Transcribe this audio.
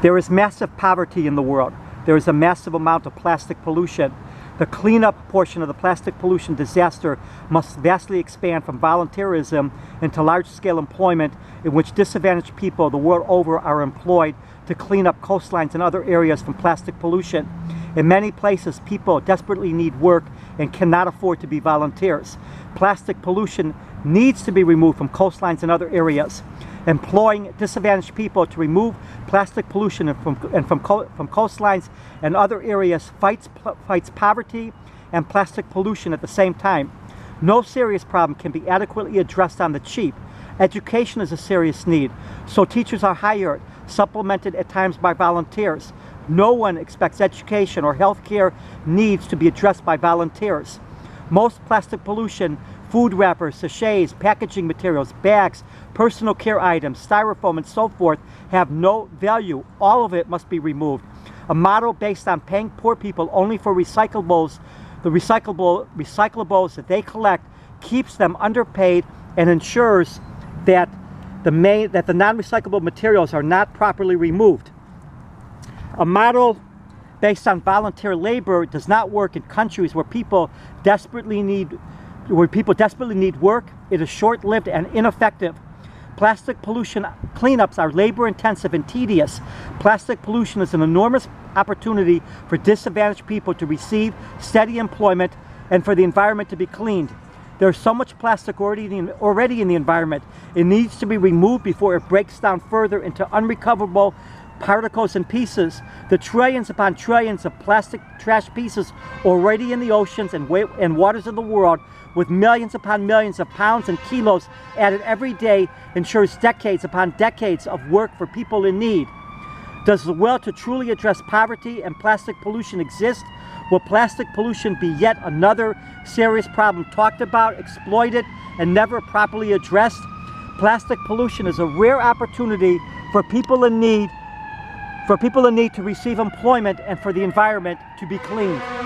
There is massive poverty in the world. There is a massive amount of plastic pollution. The cleanup portion of the plastic pollution disaster must vastly expand from volunteerism into large-scale employment in which disadvantaged people the world over are employed to clean up coastlines and other areas from plastic pollution. In many places, people desperately need work and cannot afford to be volunteers. Plastic pollution needs to be removed from coastlines and other areas. Employing disadvantaged people to remove plastic pollution from coastlines and other areas fights poverty and plastic pollution at the same time. No serious problem can be adequately addressed on the cheap. Education is a serious need, so teachers are hired, supplemented at times by volunteers. No one expects education or healthcare needs to be addressed by volunteers. Most plastic pollution, food wrappers, sachets, packaging materials, bags, personal care items, styrofoam, and so forth, have no value. All of it must be removed. A model based on paying poor people only for recyclables, the recyclables that they collect, keeps them underpaid and ensures that the non-recyclable materials are not properly removed. A model based on volunteer labor does not work in countries where people desperately need work. It is short-lived and ineffective. Plastic pollution cleanups are labor-intensive and tedious. Plastic pollution is an enormous opportunity for disadvantaged people to receive steady employment and for the environment to be cleaned. There's so much plastic already in the environment. It needs to be removed before it breaks down further into unrecoverable particles and pieces. The trillions upon trillions of plastic trash pieces already in the oceans and waters of the world, with millions upon millions of pounds and kilos added every day, ensures decades upon decades of work for people in need. Does the will to truly address poverty and plastic pollution exist? Will plastic pollution be yet another serious problem talked about, exploited, and never properly addressed? Plastic pollution is a rare opportunity for people in need to receive employment and for the environment to be cleaned.